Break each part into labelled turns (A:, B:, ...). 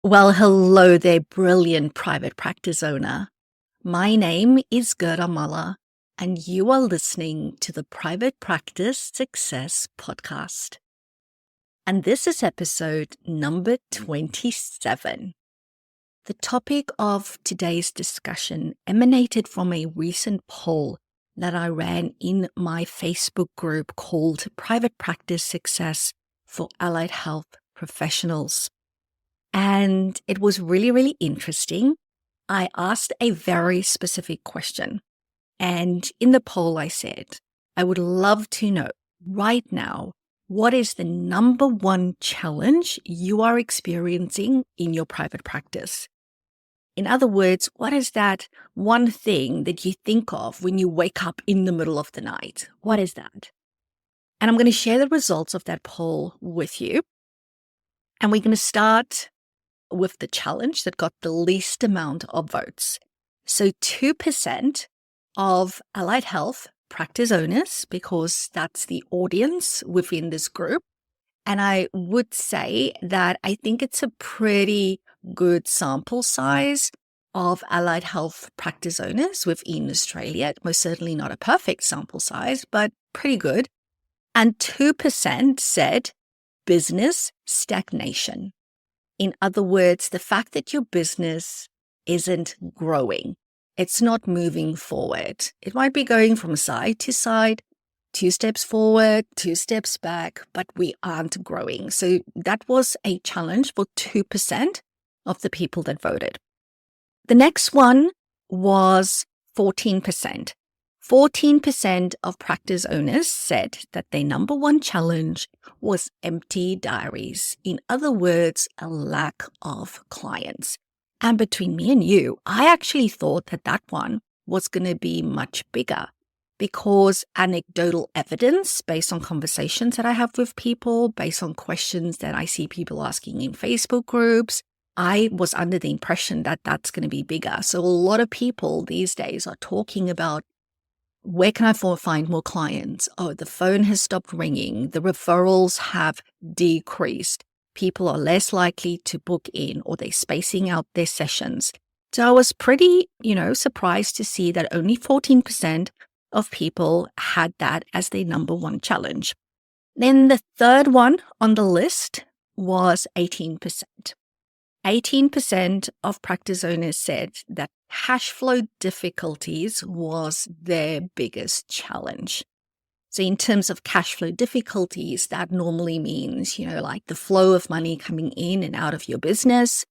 A: Well, hello there, brilliant private practice owner. My name is Gerda, and you are listening to the Private Practice Success Podcast. And this is episode number 27. The topic of today's discussion emanated from a recent poll that I ran in my Facebook group called Private Practice Success for Allied Health Professionals. And it was really, really interesting. I asked a very specific question. And in the poll, I said, I would love to know right now, what is the number one challenge you are experiencing in your private practice? In other words, what is that one thing that you think of when you wake up in the middle of the night? What is that? And I'm going to share the results of that poll with you. And we're going to start with the challenge that got the least amount of votes. So 2% of allied health practice owners, because that's the audience within this group. And I would say that I think it's a pretty good sample size of allied health practice owners within Australia. Most certainly not a perfect sample size, but pretty good. And 2% said business stagnation. In other words, the fact that your business isn't growing, it's not moving forward. It might be going from side to side, 2 steps forward, 2 steps back, but we aren't growing. So that was a challenge for 2% of the people that voted. The next one was 14%. 14% of practice owners said that their number one challenge was empty diaries. In other words, a lack of clients. And between me and you, I actually thought that that one was going to be much bigger because anecdotal evidence based on conversations that I have with people, based on questions that I see people asking in Facebook groups, I was under the impression that that's going to be bigger. So a lot of people these days are talking about, where can I find more clients? Oh, the phone has stopped ringing. The referrals have decreased. People are less likely to book in, or they're spacing out their sessions. So I was pretty, surprised to see that only 14% of people had that as their number one challenge. Then the third one on the list was 18%. 18% of practice owners said that cash flow difficulties was their biggest challenge. So in terms of cash flow difficulties, that normally means, like the flow of money coming in and out of your business.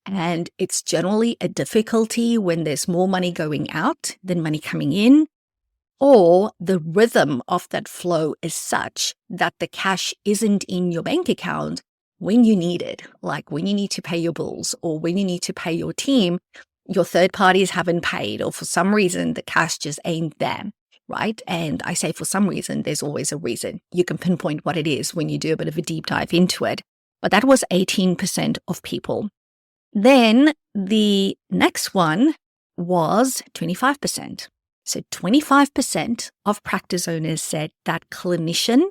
A: And it's generally a difficulty when there's more money going out than money coming in, or the rhythm of that flow is such that the cash isn't in your bank account when you need it, like when you need to pay your bills or when you need to pay your team, your third parties haven't paid, or for some reason, the cash just ain't there, right? And I say for some reason, there's always a reason. You can pinpoint what it is when you do a bit of a deep dive into it. But that was 18% of people. Then the next one was 25%. So 25% of practice owners said that clinician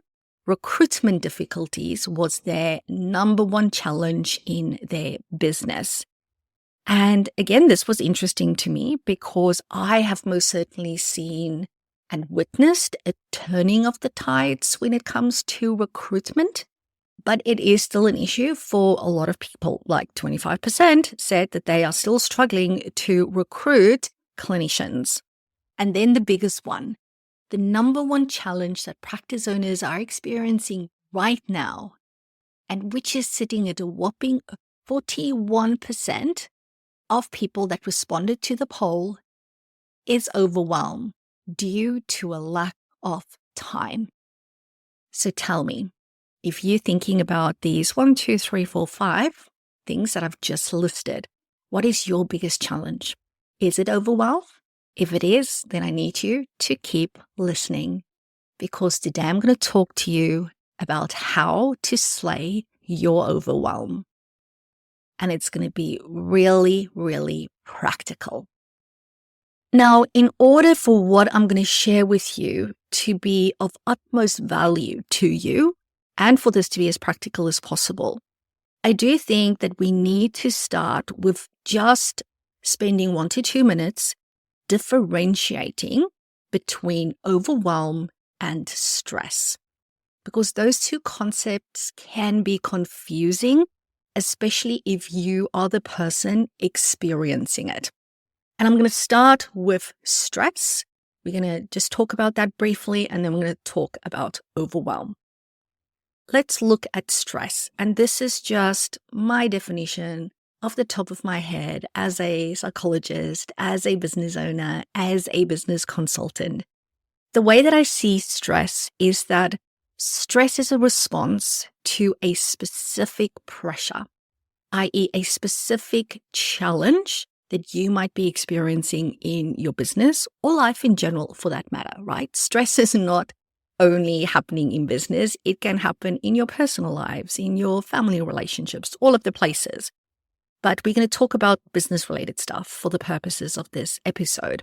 A: recruitment difficulties was their number one challenge in their business. And again, this was interesting to me because I have most certainly seen and witnessed a turning of the tides when it comes to recruitment, but it is still an issue for a lot of people. Like 25% said that they are still struggling to recruit clinicians. And then the biggest one, the number one challenge that practice owners are experiencing right now, and which is sitting at a whopping 41% of people that responded to the poll, is overwhelm due to a lack of time. So tell me, if you're thinking about these 1, 2, 3, 4, 5 things that I've just listed, what is your biggest challenge? Is it overwhelm? If it is, then I need you to keep listening, because today I'm going to talk to you about how to slay your overwhelm. And it's going to be really, really practical. Now, in order for what I'm going to share with you to be of utmost value to you, and for this to be as practical as possible, I do think that we need to start with just spending 1 to 2 minutes differentiating between overwhelm and stress, because those two concepts can be confusing, especially if you are the person experiencing it. And I'm going to start with stress. We're going to just talk about that briefly, and then we're going to talk about overwhelm. Let's look at stress. And this is just my definition off the top of my head as a psychologist, as a business owner, as a business consultant. The way that I see stress is that stress is a response to a specific pressure, i.e., a specific challenge that you might be experiencing in your business or life in general for that matter, right? Stress is not only happening in business. It can happen in your personal lives, in your family relationships, all of the places. But we're going to talk about business-related stuff for the purposes of this episode.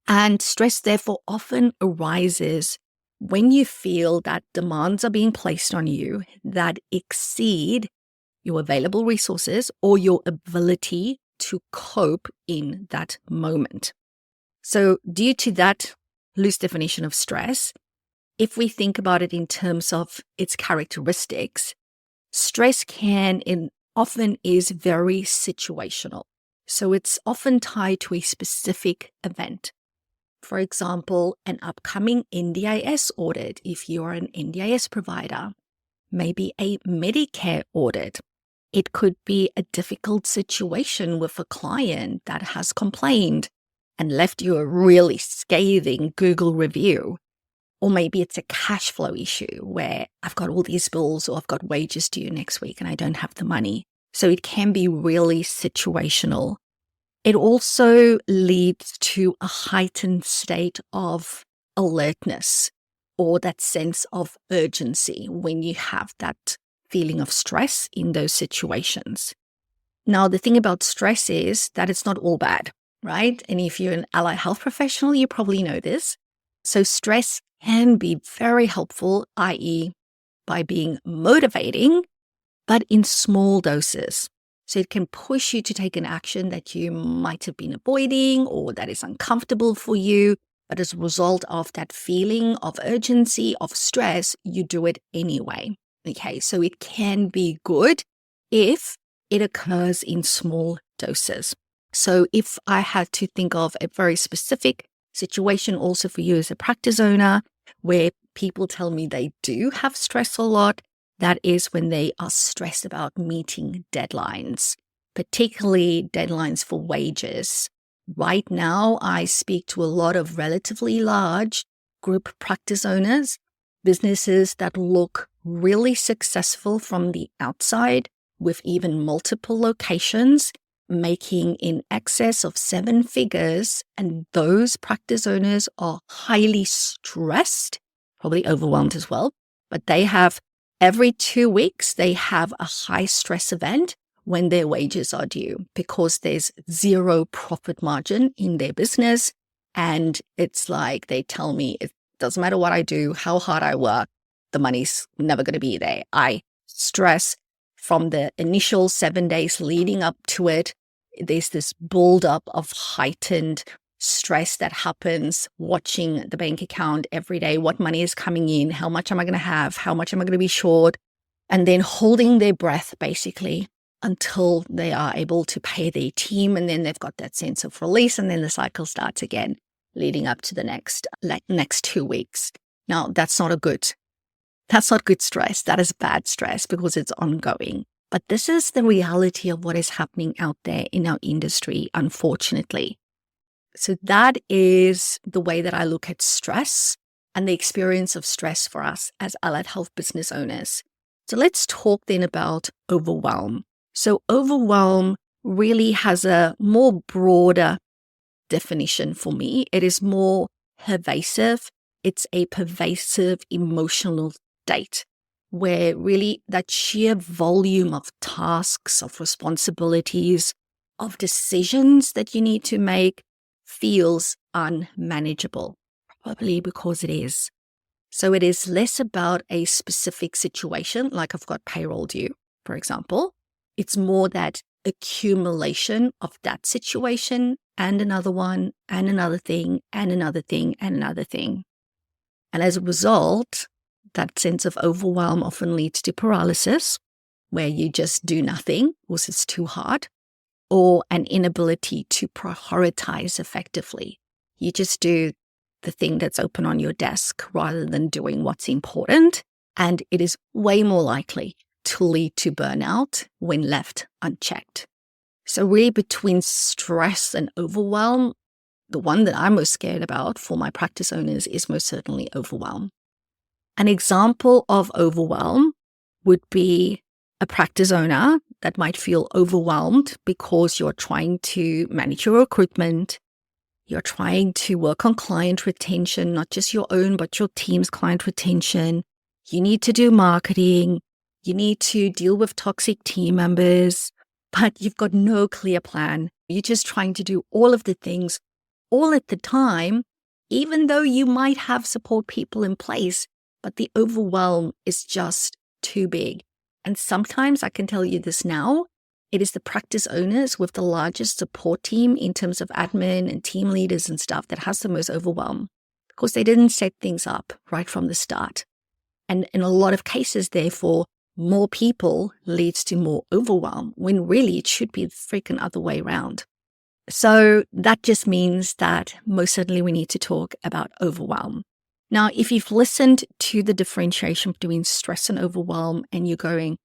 A: And stress, therefore, often arises when you feel that demands are being placed on you that exceed your available resources or your ability to cope in that moment. So due to that loose definition of stress, if we think about it in terms of its characteristics, stress often is very situational. So it's often tied to a specific event. For example, an upcoming NDIS audit, if you are an NDIS provider, maybe a Medicare audit. It could be a difficult situation with a client that has complained and left you a really scathing Google review. Or maybe it's a cash flow issue where I've got all these bills or I've got wages due next week and I don't have the money. So it can be really situational. It also leads to a heightened state of alertness or that sense of urgency when you have that feeling of stress in those situations. Now, the thing about stress is that it's not all bad, right? And if you're an allied health professional, you probably know this. So stress can be very helpful, i.e., by being motivating, but in small doses. So it can push you to take an action that you might have been avoiding or that is uncomfortable for you. But as a result of that feeling of urgency, of stress, you do it anyway. Okay, so it can be good if it occurs in small doses. So if I had to think of a very specific situation also for you as a practice owner, where people tell me they do have stress a lot, that is when they are stressed about meeting deadlines, particularly deadlines for wages. Right now, I speak to a lot of relatively large group practice owners, businesses that look really successful from the outside with even multiple locations, making in excess of 7 figures. And those practice owners are highly stressed, probably overwhelmed as well, but they have every 2 weeks, they have a high stress event when their wages are due because there's zero profit margin in their business. And it's like they tell me it doesn't matter what I do, how hard I work, the money's never going to be there. I stress from the initial 7 days leading up to it. There's this buildup of heightened stress that happens watching the bank account every day, what money is coming in, how much am I going to have, how much am I going to be short, and then holding their breath basically until they are able to pay their team. And then they've got that sense of release, and then the cycle starts again, leading up to the next 2 weeks. Now, that's not good stress. That is bad stress because it's ongoing. But this is the reality of what is happening out there in our industry, unfortunately. So that is the way that I look at stress and the experience of stress for us as allied health business owners. So let's talk then about overwhelm. So overwhelm really has a more broader definition for me. It is more pervasive. It's a pervasive emotional state where really that sheer volume of tasks, of responsibilities, of decisions that you need to make feels unmanageable, probably because it is. So it is less about a specific situation, like I've got payroll due, for example. It's more that accumulation of that situation and another one and another thing and another thing and another thing. And as a result, that sense of overwhelm often leads to paralysis, where you just do nothing because it's too hard, or an inability to prioritize effectively. You just do the thing that's open on your desk rather than doing what's important, and it is way more likely to lead to burnout when left unchecked. So really between stress and overwhelm, the one that I'm most scared about for my practice owners is most certainly overwhelm. An example of overwhelm would be a practice owner that might feel overwhelmed because you're trying to manage your recruitment, you're trying to work on client retention, not just your own, but your team's client retention. You need to do marketing, you need to deal with toxic team members, but you've got no clear plan. You're just trying to do all of the things all at the time, even though you might have support people in place, but the overwhelm is just too big. And sometimes, I can tell you this now, it is the practice owners with the largest support team in terms of admin and team leaders and stuff that has the most overwhelm because they didn't set things up right from the start. And in a lot of cases, therefore, more people leads to more overwhelm when really it should be the freaking other way around. So that just means that most certainly we need to talk about overwhelm. Now, if you've listened to the differentiation between stress and overwhelm and you're going,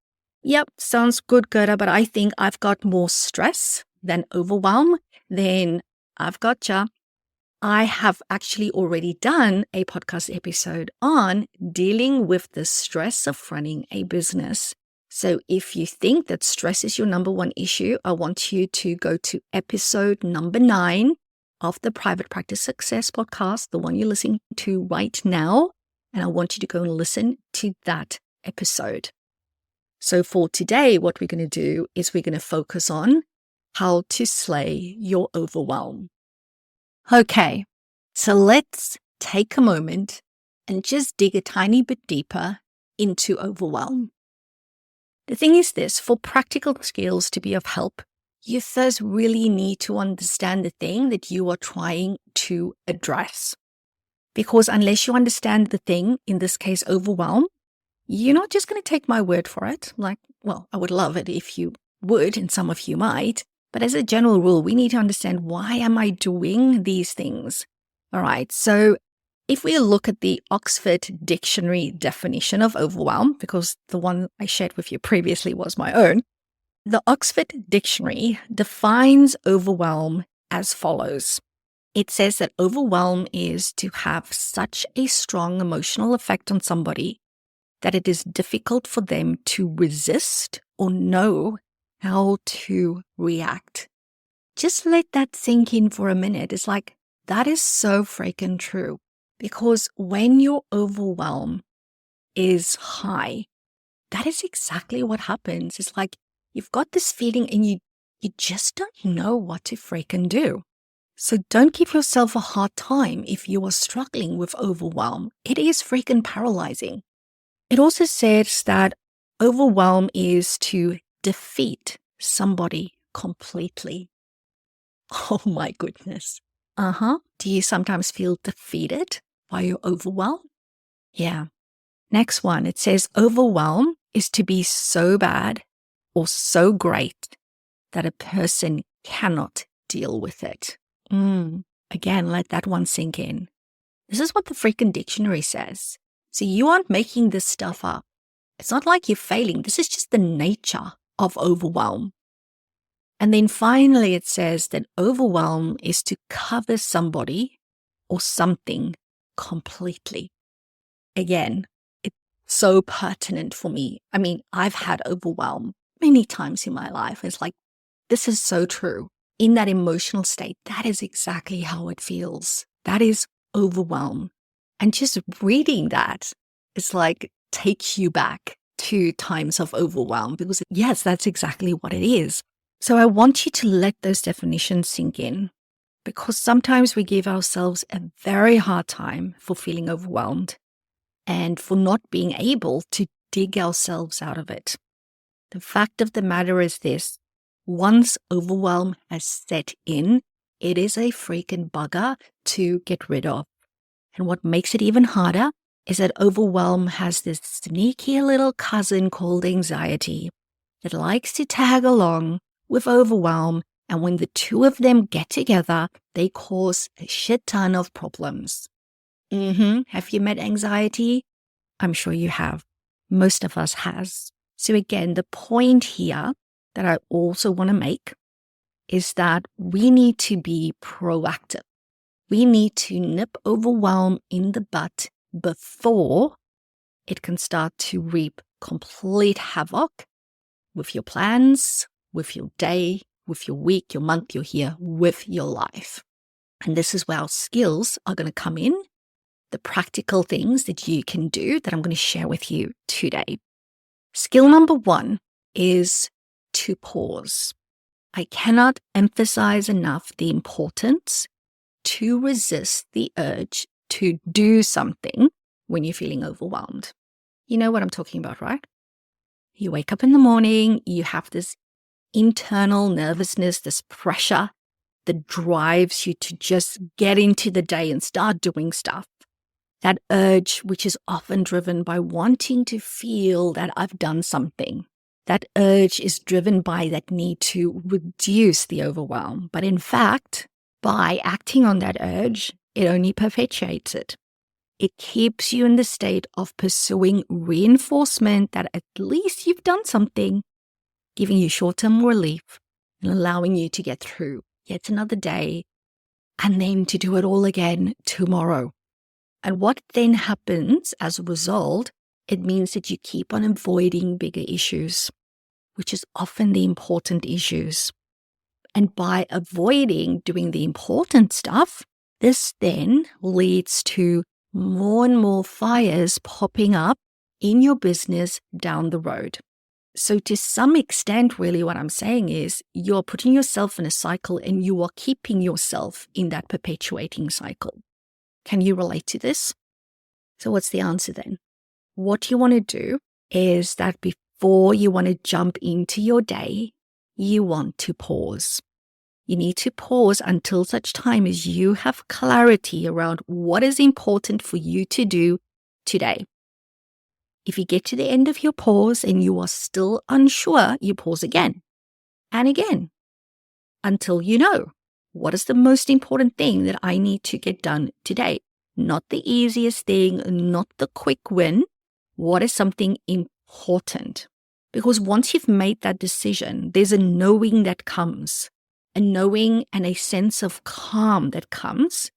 A: yep, sounds good, Gerda, but I think I've got more stress than overwhelm, then I've gotcha. I have actually already done a podcast episode on dealing with the stress of running a business. So if you think that stress is your number one issue, I want you to go to episode number 9 of the Private Practice Success podcast, the one you're listening to right now. And I want you to go and listen to that episode. So for today, what we're going to do is we're going to focus on how to slay your overwhelm. Okay, so let's take a moment and just dig a tiny bit deeper into overwhelm. The thing is this, for practical skills to be of help, you first really need to understand the thing that you are trying to address. Because unless you understand the thing, in this case, overwhelm, you're not just going to take my word for it. Like, well, I would love it if you would, and some of you might. But as a general rule, we need to understand, why am I doing these things? All right, so if we look at the Oxford Dictionary definition of overwhelm, because the one I shared with you previously was my own, the Oxford Dictionary defines overwhelm as follows. It says that overwhelm is to have such a strong emotional effect on somebody that it is difficult for them to resist or know how to react. Just let that sink in for a minute. It's like, that is so freaking true. Because when your overwhelm is high, that is exactly what happens. It's like you've got this feeling and you just don't know what to freaking do. So don't give yourself a hard time if you are struggling with overwhelm. It is freaking paralyzing. It also says that overwhelm is to defeat somebody completely. Oh my goodness. Do you sometimes feel defeated by your overwhelm? Yeah. Next one, it says overwhelm is to be so bad or so great that a person cannot deal with it. Again, let that one sink in. This is what the freaking dictionary says. So you aren't making this stuff up. It's not like you're failing. This is just the nature of overwhelm. And then finally, it says that overwhelm is to cover somebody or something completely. Again, it's so pertinent for me. I mean, I've had overwhelm many times in my life. It's like, this is so true. In that emotional state, that is exactly how it feels. That is overwhelm. And just reading that, it's like takes you back to times of overwhelm because, yes, that's exactly what it is. So I want you to let those definitions sink in because sometimes we give ourselves a very hard time for feeling overwhelmed and for not being able to dig ourselves out of it. The fact of the matter is this: once overwhelm has set in, it is a freaking bugger to get rid of. And what makes it even harder is that overwhelm has this sneaky little cousin called anxiety that likes to tag along with overwhelm. And when the two of them get together, they cause a shit ton of problems. Have you met anxiety? I'm sure you have. Most of us has. So again, the point here that I also want to make is that we need to be proactive. We need to nip overwhelm in the bud before it can start to reap complete havoc with your plans, with your day, with your week, your month, your year, with your life. And this is where our skills are going to come in, the practical things that you can do that I'm going to share with you today. Skill number 1 is to pause. I cannot emphasize enough the importance to resist the urge to do something when you're feeling overwhelmed. You know what I'm talking about, right? You wake up in the morning, you have this internal nervousness, this pressure that drives you to just get into the day and start doing stuff. That urge, which is often driven by wanting to feel that I've done something. That urge is driven by that need to reduce the overwhelm. But in fact, by acting on that urge, it only perpetuates it. It keeps you in the state of pursuing reinforcement that at least you've done something, giving you short-term relief and allowing you to get through yet another day and then to do it all again tomorrow. And what then happens as a result, it means that you keep on avoiding bigger issues, which is often the important issues. And by avoiding doing the important stuff, this then leads to more and more fires popping up in your business down the road. So to some extent, really what I'm saying is you're putting yourself in a cycle and you are keeping yourself in that perpetuating cycle. Can you relate to this? So what's the answer then? What you want to do is that before you want to jump into your day, you want to pause. You need to pause until such time as you have clarity around what is important for you to do today. If you get to the end of your pause and you are still unsure, you pause again and again until you know what is the most important thing that I need to get done today. Not the easiest thing, not the quick win. What is something important? Because once you've made that decision, there's a knowing that comes, a knowing and a sense of calm that comes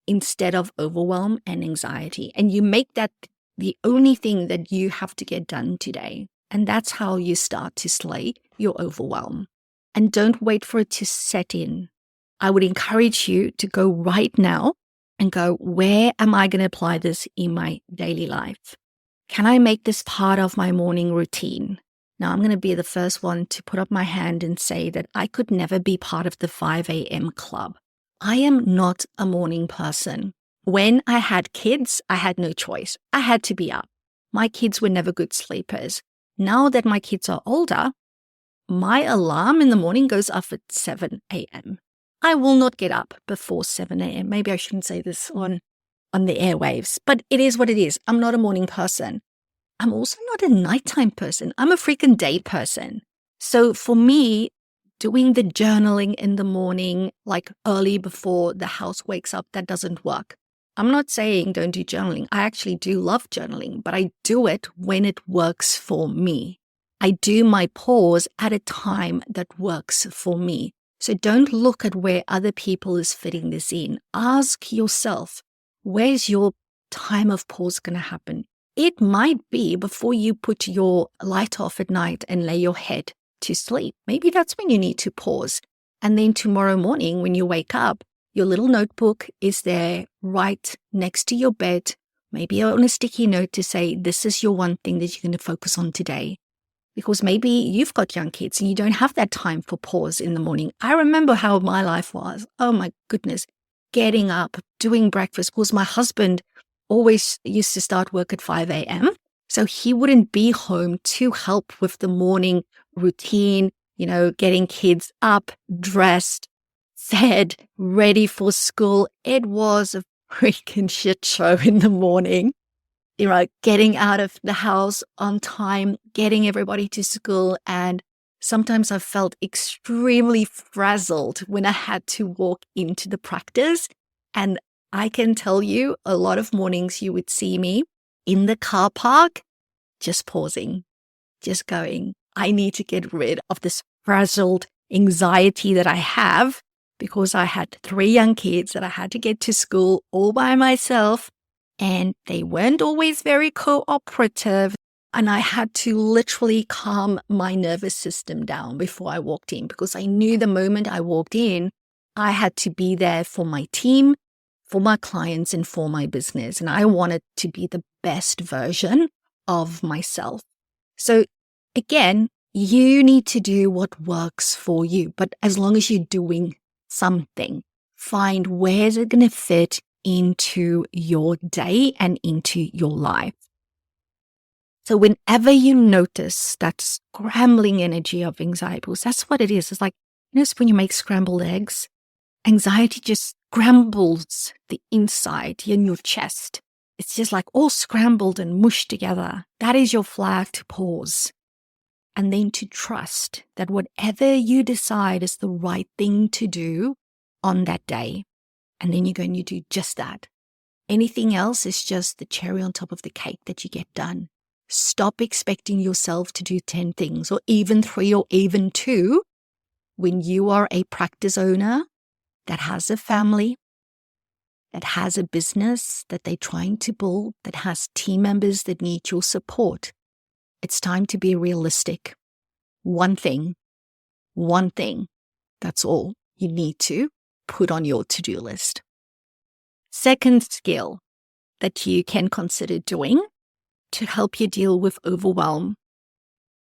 A: instead of overwhelm and anxiety. And you make that the only thing that you have to get done today. And that's how you start to slay your overwhelm. And don't wait for it to set in. I would encourage you to go right now and go, where am I going to apply this in my daily life? Can I make this part of my morning routine? Now, I'm going to be the first one to put up my hand and say that I could never be part of the 5 a.m. club. I am not a morning person. When I had kids, I had no choice. I had to be up. My kids were never good sleepers. Now that my kids are older, my alarm in the morning goes off at 7 a.m. I will not get up before 7 a.m. Maybe I shouldn't say this on the airwaves, but it is what it is. I'm not a morning person. I'm also not a nighttime person. I'm a freaking day person. So for me, doing the journaling in the morning, like early before the house wakes up, that doesn't work. I'm not saying don't do journaling. I actually do love journaling, but I do it when it works for me. I do my pause at a time that works for me. So don't look at where other people is fitting this in. Ask yourself, where's your time of pause going to happen? It might be before you put your light off at night and lay your head to sleep. Maybe that's when you need to pause. And then tomorrow morning when you wake up, your little notebook is there right next to your bed, maybe on a sticky note to say, this is your one thing that you're going to focus on today. Because maybe you've got young kids and you don't have that time for pause in the morning. I remember how my life was. Oh my goodness. Getting up, doing breakfast, because my husband always used to start work at 5 a.m. So he wouldn't be home to help with the morning routine, getting kids up, dressed, fed, ready for school. It was a freaking shit show in the morning. Getting out of the house on time, getting everybody to school. And sometimes I felt extremely frazzled when I had to walk into the practice. And I can tell you, a lot of mornings you would see me in the car park, just pausing, just going, I need to get rid of this frazzled anxiety that I have because I had 3 young kids that I had to get to school all by myself. And they weren't always very cooperative. And I had to literally calm my nervous system down before I walked in because I knew the moment I walked in, I had to be there for my team, for my clients, and for my business. And I wanted to be the best version of myself. So again, you need to do what works for you. But as long as you're doing something, find where's it going to fit into your day and into your life. So whenever you notice that scrambling energy of anxiety, because that's what it is. It's like, when you make scrambled eggs, anxiety just scrambles the inside in your chest. It's just like all scrambled and mushed together. That is your flag to pause. And then to trust that whatever you decide is the right thing to do on that day. And then you go and you do just that. Anything else is just the cherry on top of the cake that you get done. Stop expecting yourself to do 10 things or even 3 or even 2 when you are a practice owner that has a family, that has a business that they're trying to build, that has team members that need your support. It's time to be realistic. One thing, that's all you need to put on your to-do list. Second skill that you can consider doing to help you deal with overwhelm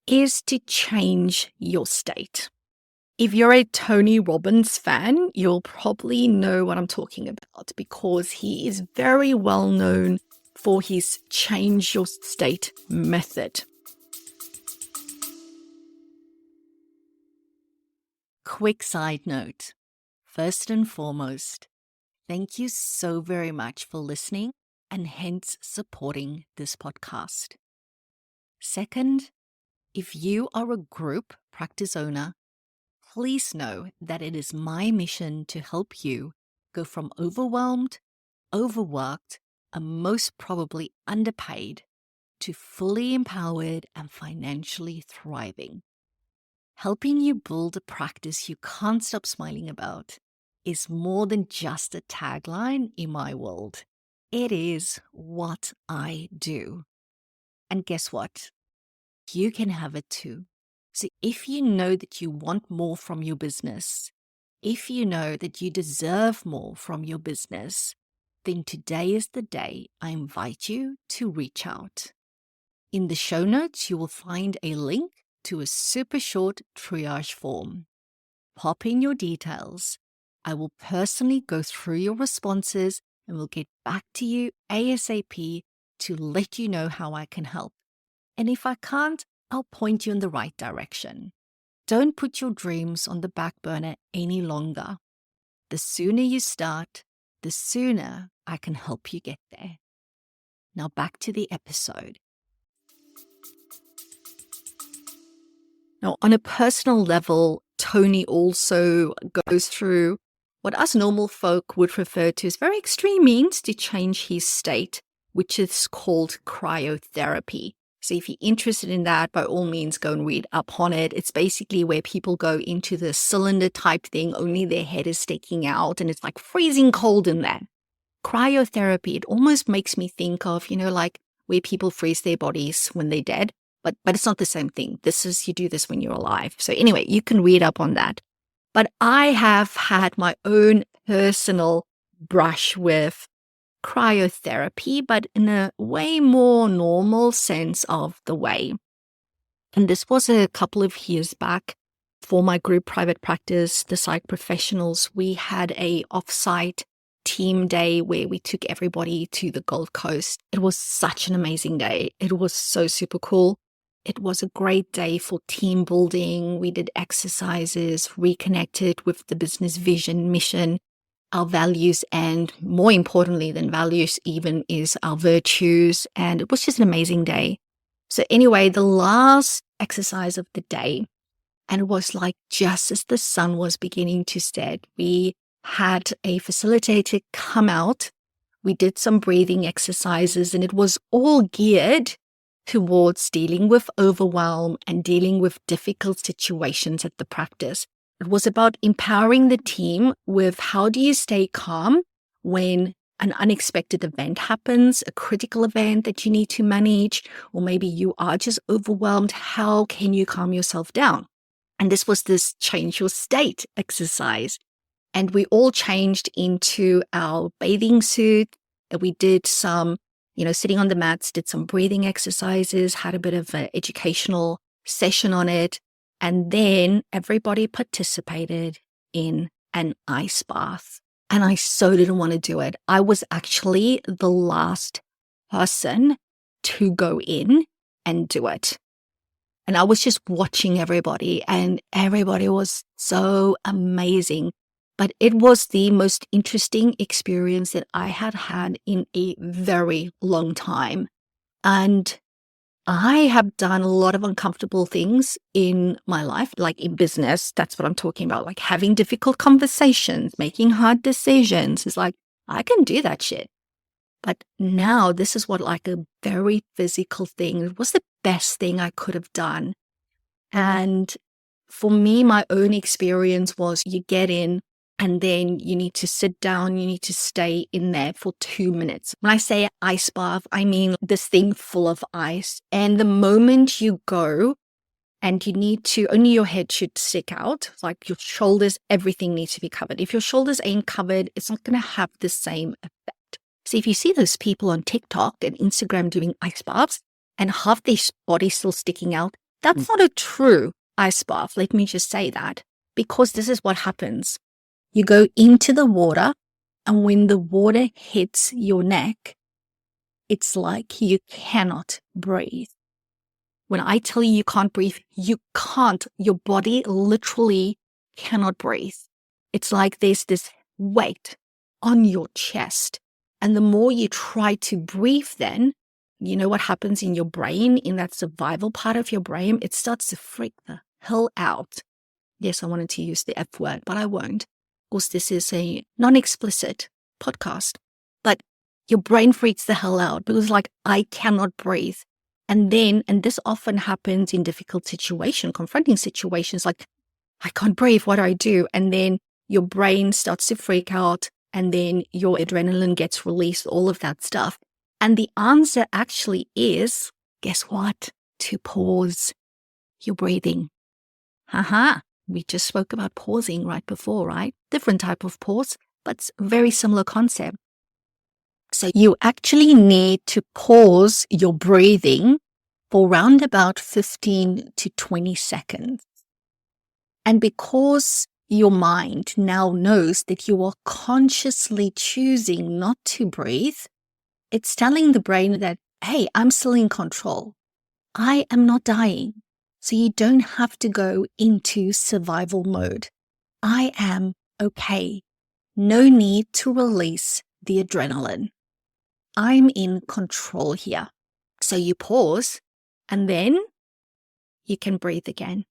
A: is to change your state. If you're a Tony Robbins fan, you'll probably know what I'm talking about because he is very well known for his change your state method. Quick side note. First and foremost, thank you so very much for listening and hence supporting this podcast. Second, if you are a group practice owner, please know that it is my mission to help you go from overwhelmed, overworked, and most probably underpaid to fully empowered and financially thriving. Helping you build a practice you can't stop smiling about is more than just a tagline in my world. It is what I do. And guess what? You can have it too. So if you know that you want more from your business, if you know that you deserve more from your business, then today is the day I invite you to reach out. In the show notes, you will find a link to a super short triage form. Pop in your details. I will personally go through your responses and will get back to you ASAP to let you know how I can help. And if I can't, I'll point you in the right direction. Don't put your dreams on the back burner any longer. The sooner you start, the sooner I can help you get there. Now back to the episode. Now, on a personal level, Tony also goes through what us normal folk would refer to as very extreme means to change his state, which is called cryotherapy. So if you're interested in that, by all means, go and read up on it. It's basically where people go into the cylinder type thing, only their head is sticking out, and it's like freezing cold in there. Cryotherapy, it almost makes me think of, like where people freeze their bodies when they're dead, but it's not the same thing. You do this when you're alive. So anyway, you can read up on that. But I have had my own personal brush with cryotherapy, but in a way more normal sense of the way. And this was a couple of years back for my group private practice, the psych professionals. We had a offsite team day where we took everybody to the Gold Coast. It was such an amazing day. It was so super cool. It was a great day for team building. We did exercises, reconnected with the business vision, mission, our values, and more importantly than values even is our virtues. And it was just an amazing day. So anyway, the last exercise of the day, and it was like just as the sun was beginning to set, we had a facilitator come out. We did some breathing exercises, and it was all geared towards dealing with overwhelm and dealing with difficult situations at the practice. It was about empowering the team with how do you stay calm when an unexpected event happens, a critical event that you need to manage, or maybe you are just overwhelmed. How can you calm yourself down? And this was this change your state exercise. And we all changed into our bathing suit. And we did some, sitting on the mats, did some breathing exercises, had a bit of an educational session on it. And then everybody participated in an ice bath. And I so didn't want to do it. I was actually the last person to go in and do it. And I was just watching everybody, and everybody was so amazing. But it was the most interesting experience that I had had in a very long time. And I have done a lot of uncomfortable things in my life, like in business. That's what I'm talking about, like having difficult conversations, making hard decisions. It's like, I can do that shit. But now this is what like a very physical thing. It was the best thing I could have done. And for me, my own experience was you get in and then you need to sit down. You need to stay in there for 2 minutes. When I say ice bath, I mean this thing full of ice. And the moment you go and you need to, only your head should stick out, like your shoulders, everything needs to be covered. If your shoulders ain't covered, it's not going to have the same effect. So if you see those people on TikTok and Instagram doing ice baths and half their body still sticking out, that's not a true ice bath. Let me just say that, because this is what happens. You go into the water, and when the water hits your neck, it's like you cannot breathe. When I tell you you can't breathe, you can't. Your body literally cannot breathe. It's like there's this weight on your chest. And the more you try to breathe then, you know what happens in your brain, in that survival part of your brain? It starts to freak the hell out. Yes, I wanted to use the F word, but I won't. Of course, this is a non-explicit podcast. But your brain freaks the hell out because like, I cannot breathe. And this often happens in difficult situations, confronting situations like, I can't breathe, what do I do? And then your brain starts to freak out, and then your adrenaline gets released, all of that stuff. And the answer actually is, guess what? To pause your breathing. We just spoke about pausing right before, right? Different type of pause, but very similar concept. So you actually need to pause your breathing for around about 15 to 20 seconds. And because your mind now knows that you are consciously choosing not to breathe, it's telling the brain that, hey, I'm still in control. I am not dying. So you don't have to go into survival mode. I am okay. No need to release the adrenaline. I'm in control here. So you pause, and then you can breathe again.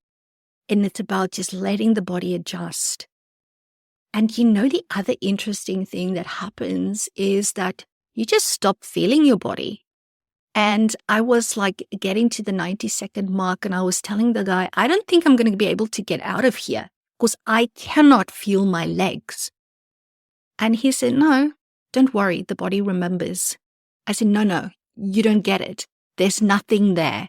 A: And it's about just letting the body adjust. And the other interesting thing that happens is that you just stop feeling your body. And I was like getting to the 90-second mark, and I was telling the guy, I don't think I'm going to be able to get out of here because I cannot feel my legs. And he said, no, don't worry. The body remembers. I said, no, you don't get it. There's nothing there.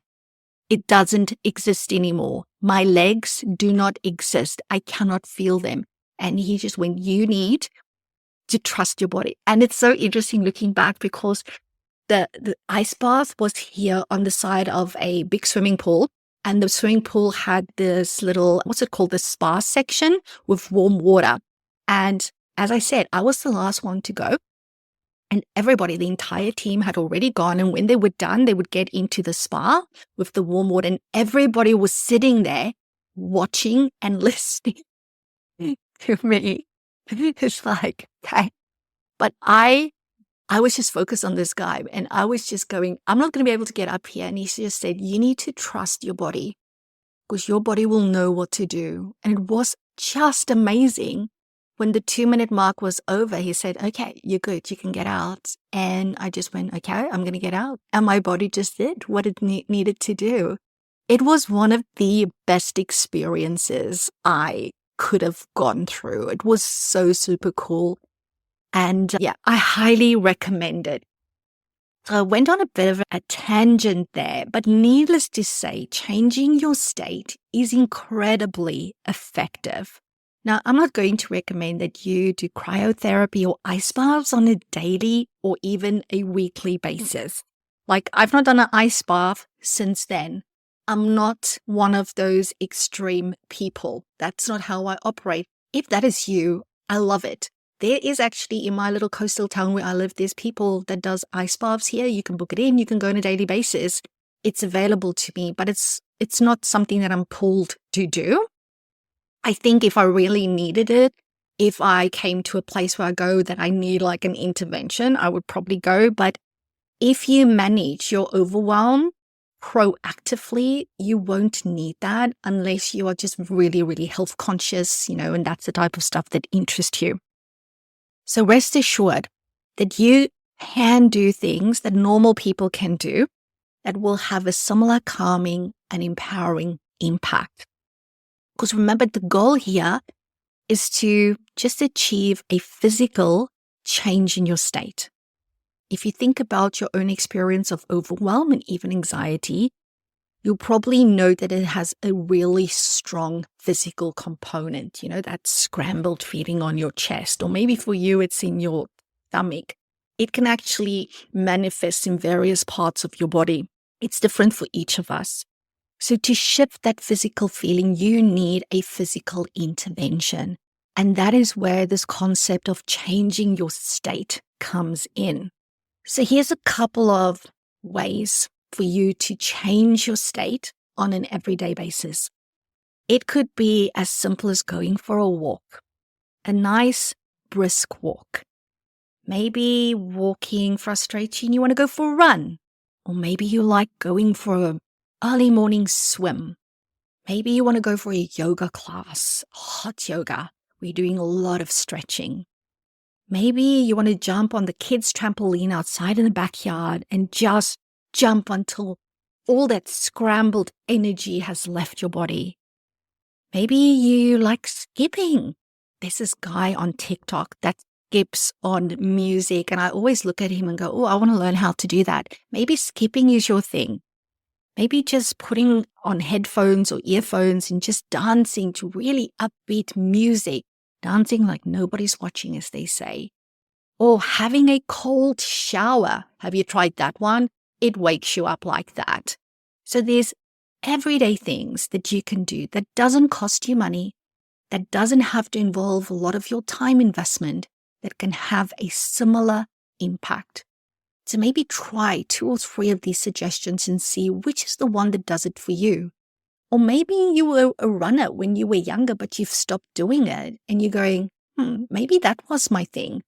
A: It doesn't exist anymore. My legs do not exist. I cannot feel them. And he just went, you need to trust your body. And it's so interesting looking back because the ice bath was here on the side of a big swimming pool. And the swimming pool had this little, what's it called? The spa section with warm water. And as I said, I was the last one to go. And everybody, the entire team had already gone. And when they were done, they would get into the spa with the warm water. And everybody was sitting there watching and listening to me. It's like, okay. But I was just focused on this guy and I was just going, I'm not going to be able to get up here. And he just said, you need to trust your body because your body will know what to do. And it was just amazing. When the 2-minute mark was over, he said, okay, you're good. You can get out. And I just went, okay, I'm going to get out. And my body just did what it needed to do. It was one of the best experiences I could have gone through. It was so super cool. And yeah, I highly recommend it. So I went on a bit of a tangent there, but needless to say, changing your state is incredibly effective. Now, I'm not going to recommend that you do cryotherapy or ice baths on a daily or even a weekly basis. Like, I've not done an ice bath since then. I'm not one of those extreme people. That's not how I operate. If that is you, I love it. There is actually in my little coastal town where I live, there's people that does ice baths here. You can book it in. You can go on a daily basis. It's available to me, but it's not something that I'm pulled to do. I think if I really needed it, if I came to a place where I go that I need like an intervention, I would probably go. But if you manage your overwhelm proactively, you won't need that unless you are just really, really health conscious, and that's the type of stuff that interests you. So rest assured that you can do things that normal people can do that will have a similar calming and empowering impact. Because remember, the goal here is to just achieve a physical change in your state. If you think about your own experience of overwhelm and even anxiety, you'll probably know that it has a really strong physical component, that scrambled feeling on your chest, or maybe for you, it's in your stomach. It can actually manifest in various parts of your body. It's different for each of us. So to shift that physical feeling, you need a physical intervention. And that is where this concept of changing your state comes in. So here's a couple of ways for you to change your state on an everyday basis. It could be as simple as going for a walk, a nice brisk walk. Maybe walking frustrates you and you want to go for a run. Or maybe you like going for an early morning swim. Maybe you want to go for a yoga class, hot yoga. We're doing a lot of stretching. Maybe you want to jump on the kids' trampoline outside in the backyard and just jump until all that scrambled energy has left your body. Maybe you like skipping. There's this guy on TikTok that skips on music, and I always look at him and go, oh, I want to learn how to do that. Maybe skipping is your thing. Maybe just putting on headphones or earphones and just dancing to really upbeat music, dancing like nobody's watching, as they say. Or having a cold shower. Have you tried that one? It wakes you up like that. So there's everyday things that you can do that doesn't cost you money, that doesn't have to involve a lot of your time investment, that can have a similar impact. So maybe try 2 or 3 of these suggestions and see which is the one that does it for you. Or maybe you were a runner when you were younger, but you've stopped doing it and you're going, maybe that was my thing.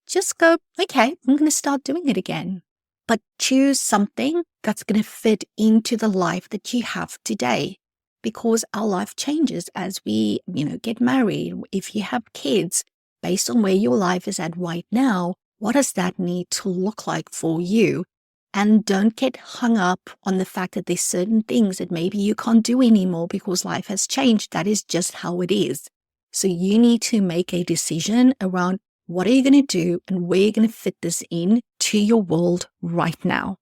A: Just go, okay, I'm going to start doing it again. But choose something that's going to fit into the life that you have today, because our life changes as we, get married. If you have kids, based on where your life is at right now, what does that need to look like for you? And don't get hung up on the fact that there's certain things that maybe you can't do anymore because life has changed. That is just how it is. So you need to make a decision around what are you going to do and where you're going to fit this in to your world right now.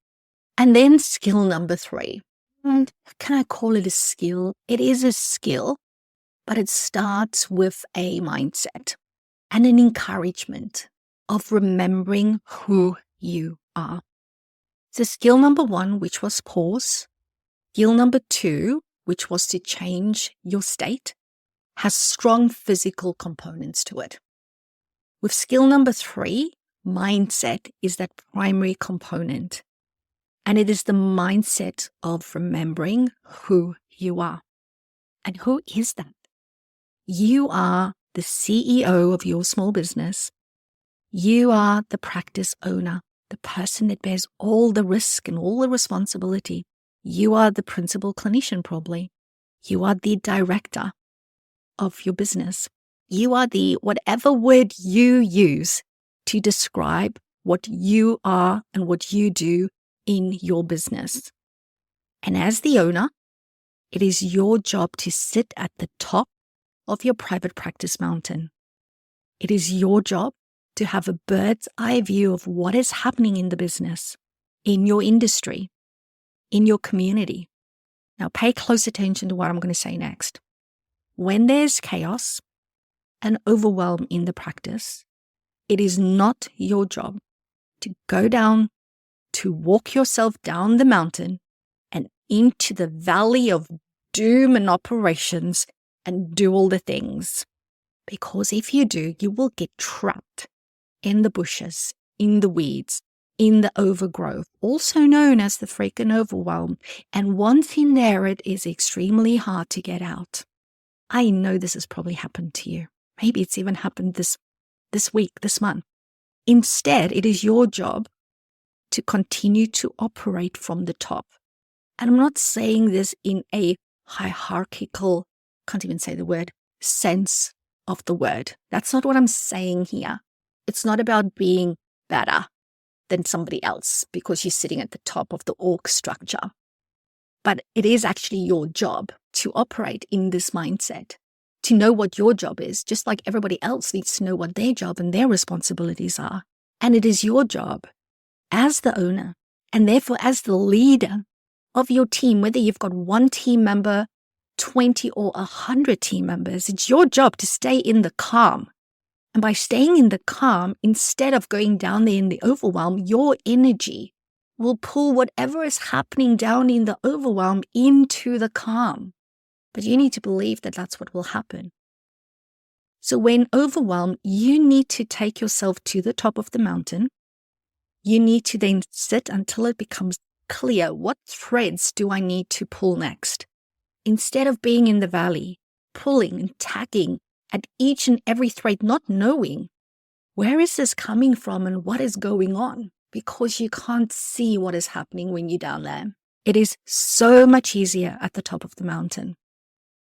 A: And then skill number 3. And can I call it a skill? It is a skill, but it starts with a mindset and an encouragement of remembering who you are. So skill number 1, which was pause. Skill number 2, which was to change your state, has strong physical components to it. With skill number 3, mindset is that primary component. And it is the mindset of remembering who you are. And who is that? You are the CEO of your small business. You are the practice owner, the person that bears all the risk and all the responsibility. You are the principal clinician, probably. You are the director of your business. You are the whatever word you use to describe what you are and what you do in your business. And as the owner, it is your job to sit at the top of your private practice mountain. It is your job to have a bird's eye view of what is happening in the business, in your industry, in your community. Now pay close attention to what I'm going to say next. When there's chaos and overwhelm in the practice, it is not your job to go down, to walk yourself down the mountain and into the valley of doom and operations and do all the things. Because if you do, you will get trapped in the bushes, in the weeds, in the overgrowth, also known as the freaking overwhelm. And once in there, it is extremely hard to get out. I know this has probably happened to you. Maybe it's even happened this week, this month. Instead, it is your job to continue to operate from the top. And I'm not saying this in a hierarchical, can't even say the word, sense of the word. That's not what I'm saying here. It's not about being better than somebody else because you're sitting at the top of the org structure. But it is actually your job to operate in this mindset, to know what your job is, just like everybody else needs to know what their job and their responsibilities are. And it is your job as the owner and therefore as the leader of your team, whether you've got one team member, 20 or 100 team members, it's your job to stay in the calm. And by staying in the calm, instead of going down there in the overwhelm, your energy will pull whatever is happening down in the overwhelm into the calm. But you need to believe that that's what will happen. So when overwhelmed, you need to take yourself to the top of the mountain. You need to then sit until it becomes clear, what threads do I need to pull next? Instead of being in the valley, pulling and tagging at each and every thread, not knowing where is this coming from and what is going on, because you can't see what is happening when you're down there. It is so much easier at the top of the mountain.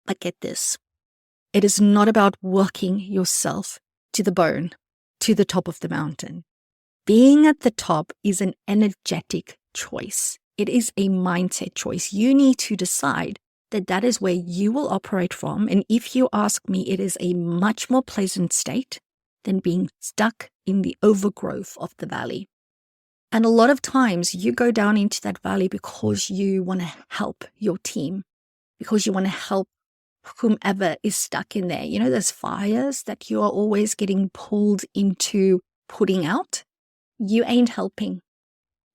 A: But get this, it is not about working yourself to the bone, to the top of the mountain. Being at the top is an energetic choice. It is a mindset choice. You need to decide that that is where you will operate from. And if you ask me, it is a much more pleasant state than being stuck in the overgrowth of the valley. And a lot of times you go down into that valley because you want to help your team, because you want to help whomever is stuck in there. You know, those fires that you are always getting pulled into putting out? You ain't helping.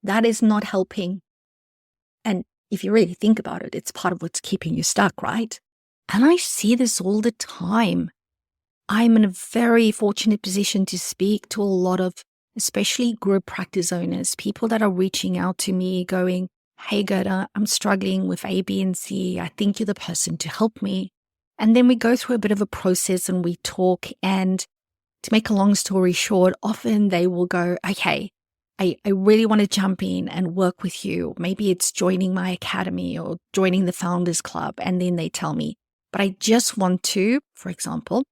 A: That is not helping. And if you really think about it, it's part of what's keeping you stuck, right? And I see this all the time. I'm in a very fortunate position to speak to a lot of, especially group practice owners, people that are reaching out to me going, hey, Gerda, I'm struggling with A, B, and C. I think you're the person to help me. And then we go through a bit of a process and we talk. And to make a long story short, often they will go, okay, I really want to jump in and work with you. Maybe it's joining my academy or joining the Founders Club. And then they tell me, but I just want to, for example,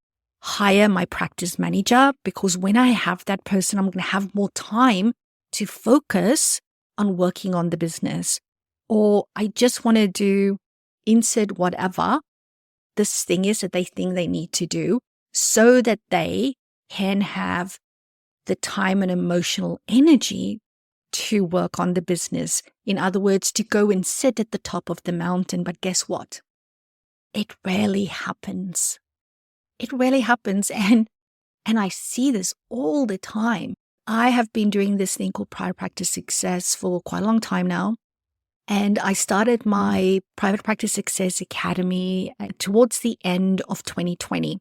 A: hire my practice manager, because when I have that person, I'm going to have more time to focus on working on the business. Or I just want to do insert whatever this thing is that they think they need to do so that they can have the time and emotional energy to work on the business. In other words, to go and sit at the top of the mountain. But guess what? It rarely happens. It rarely happens. And I see this all the time. I have been doing this thing called Private Practice Success for quite a long time now. And I started my Private Practice Success Academy towards the end of 2020.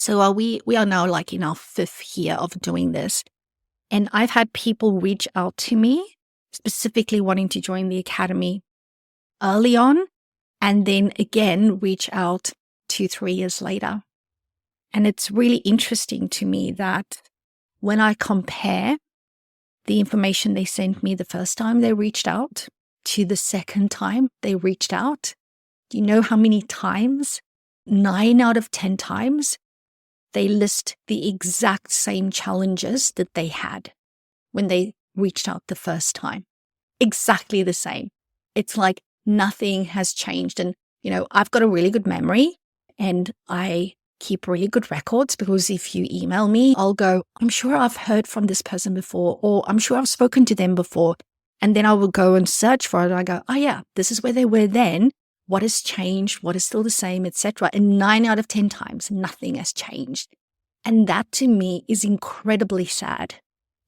A: So we are now like in our 5th year of doing this. And I've had people reach out to me specifically wanting to join the academy early on, and then again reach out 2-3 years later. And it's really interesting to me that when I compare the information they sent me the first time they reached out to the second time they reached out, do you know how many times? 9 out of 10 times they list the exact same challenges that they had when they reached out the first time. Exactly the same. It's like nothing has changed. And, I've got a really good memory and I keep really good records, because if you email me, I'll go, I'm sure I've heard from this person before, or I'm sure I've spoken to them before. And then I will go and search for it. And I go, oh yeah, this is where they were then. What has changed? What is still the same, etc. And 9 out of 10 times, nothing has changed. And that to me is incredibly sad,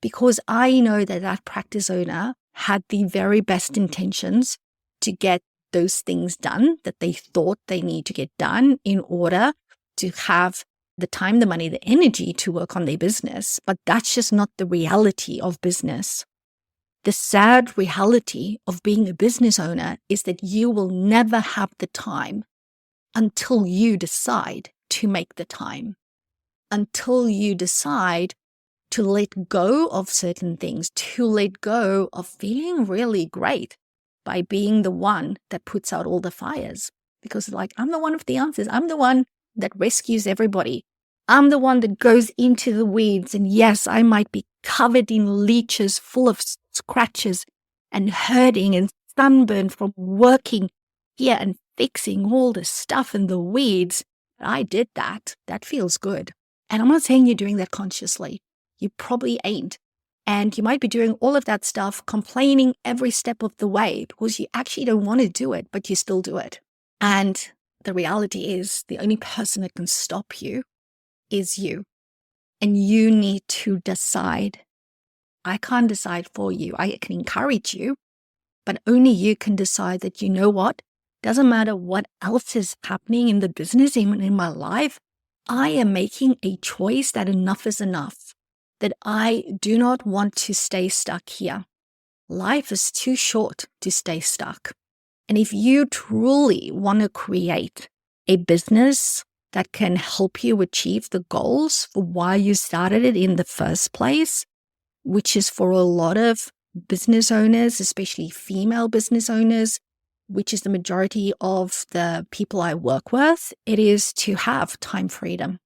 A: because I know that practice owner had the very best intentions to get those things done that they thought they need to get done in order to have the time, the money, the energy to work on their business. But that's just not the reality of business. The sad reality of being a business owner is that you will never have the time until you decide to make the time, until you decide to let go of certain things, to let go of feeling really great by being the one that puts out all the fires. Because I'm the one with the answers. I'm the one that rescues everybody. I'm the one that goes into the weeds. And yes, I might be covered in leeches, full of scratches and hurting and sunburn from working here and fixing all the stuff in the weeds. I did that. That feels good. And I'm not saying you're doing that consciously. You probably ain't. And you might be doing all of that stuff, complaining every step of the way because you actually don't want to do it, but you still do it. And the reality is the only person that can stop you is you. And you need to decide. I can't decide for you. I can encourage you, but only you can decide that, you know what? Doesn't matter what else is happening in the business, even in my life, I am making a choice that enough is enough, that I do not want to stay stuck here. Life is too short to stay stuck. And if you truly want to create a business that can help you achieve the goals for why you started it in the first place, which is for a lot of business owners, especially female business owners, which is the majority of the people I work with, it is to have time freedom,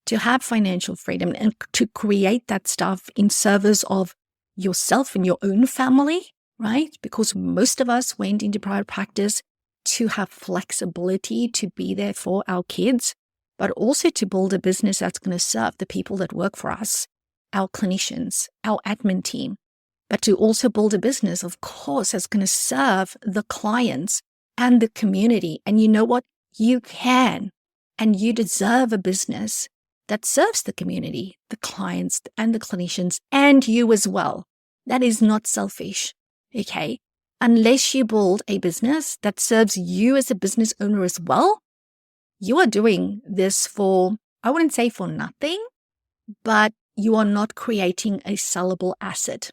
A: to have financial freedom, and to create that stuff in service of yourself and your own family, right? Because most of us went into private practice to have flexibility, to be there for our kids, but also to build a business that's going to serve the people that work for us, our clinicians, our admin team, but to also build a business, of course, that's going to serve the clients and the community. And you know what? You can, and you deserve a business that serves the community, the clients and the clinicians, and you as well. That is not selfish, okay? Unless you build a business that serves you as a business owner as well, you are doing this for, I wouldn't say for nothing, but you are not creating a sellable asset.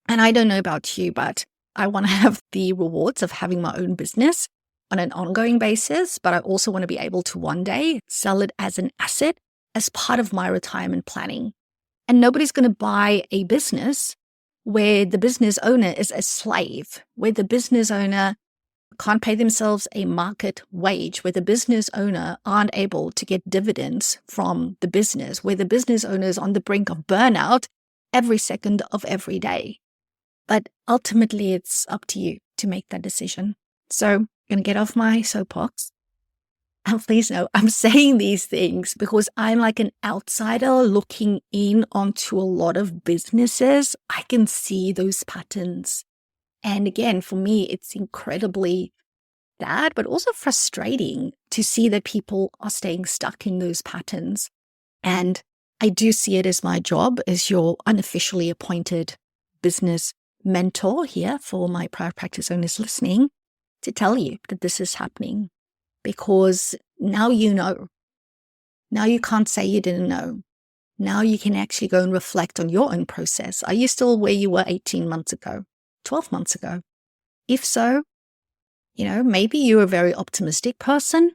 A: And I don't know about you, but I want to have the rewards of having my own business on an ongoing basis, but I also want to be able to one day sell it as an asset as part of my retirement planning. And nobody's going to buy a business where the business owner is a slave, where the business owner can't pay themselves a market wage, where the business owner aren't able to get dividends from the business, where the business owner is on the brink of burnout every second of every day. But ultimately, it's up to you to make that decision. So I'm going to get off my soapbox. And please know, I'm saying these things because I'm like an outsider looking in onto a lot of businesses. I can see those patterns. And again, for me, it's incredibly sad, but also frustrating to see that people are staying stuck in those patterns. And I do see it as my job as your unofficially appointed business mentor here for my private practice owners listening to tell you that this is happening, because now you know. Now you can't say you didn't know. Now you can actually go and reflect on your own process. Are you still where you were 18 months ago, 12 months ago? If so, maybe you're a very optimistic person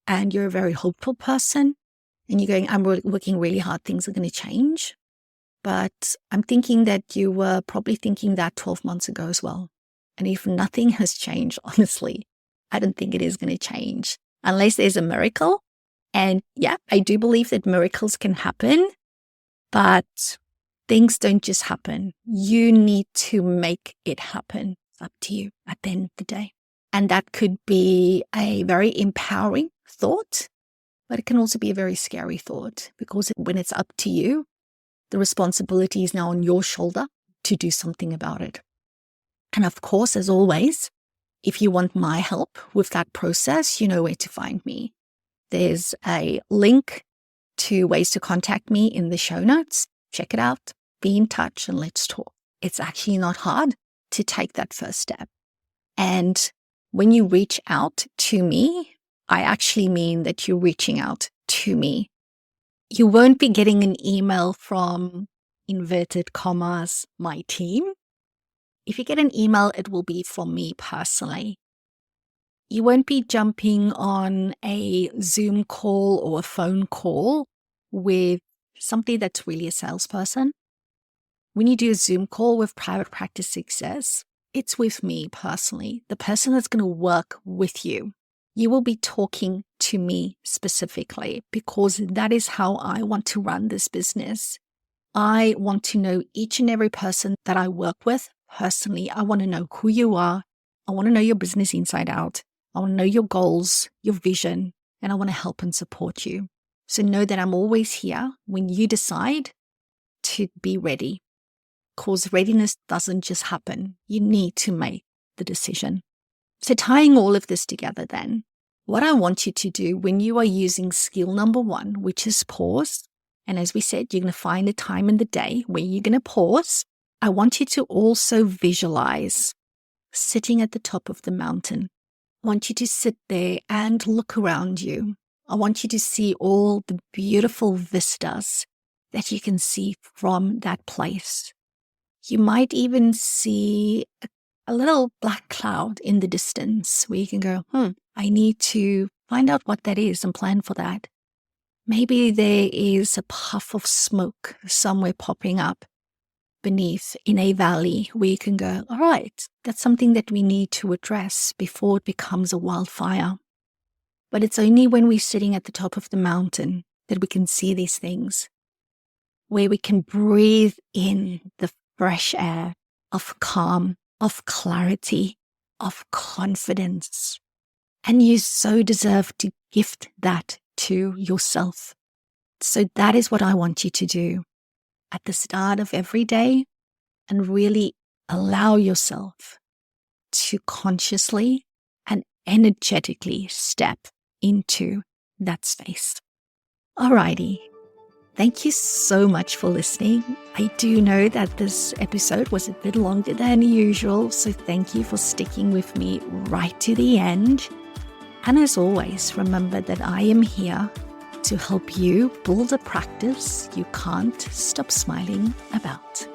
A: and you're a very hopeful person and you're going, I'm working really hard, things are going to change. But I'm thinking that you were probably thinking that 12 months ago as well. And if nothing has changed, honestly, I don't think it is going to change unless there's a miracle. And yeah, I do believe that miracles can happen, but things don't just happen. You need to make it happen. It's up to you at the end of the day. And that could be a very empowering thought, but it can also be a very scary thought because when it's up to you, the responsibility is now on your shoulder to do something about it. And of course, as always, if you want my help with that process, you know where to find me. There's a link to ways to contact me in the show notes. Check it out, be in touch, and let's talk. It's actually not hard to take that first step. And when you reach out to me, I actually mean that you're reaching out to me. You won't be getting an email from, inverted commas, my team. If you get an email, it will be from me personally. You won't be jumping on a Zoom call or a phone call with somebody that's really a salesperson. When you do a Zoom call with Private Practice Success, it's with me personally, the person that's going to work with you. You will be talking to me specifically because that is how I want to run this business. I want to know each and every person that I work with personally. I want to know who you are. I want to know your business inside out. I want to know your goals, your vision, and I want to help and support you. So know that I'm always here when you decide to be ready, because readiness doesn't just happen. You need to make the decision. So tying all of this together then, what I want you to do when you are using skill number 1, which is pause, and as we said, you're going to find a time in the day where you're going to pause. I want you to also visualize sitting at the top of the mountain. I want you to sit there and look around you. I want you to see all the beautiful vistas that you can see from that place. You might even see a little black cloud in the distance where you can go, I need to find out what that is and plan for that. Maybe there is a puff of smoke somewhere popping up beneath in a valley where you can go, all right, that's something that we need to address before it becomes a wildfire. But it's only when we're sitting at the top of the mountain that we can see these things, where we can breathe in the fresh air of calm, of clarity, of confidence. And you so deserve to gift that to yourself. So that is what I want you to do at the start of every day, and really allow yourself to consciously and energetically step into that space. Alrighty. Thank you so much for listening. I do know that this episode was a bit longer than usual, so thank you for sticking with me right to the end. And as always, remember that I am here to help you build a practice you can't stop smiling about.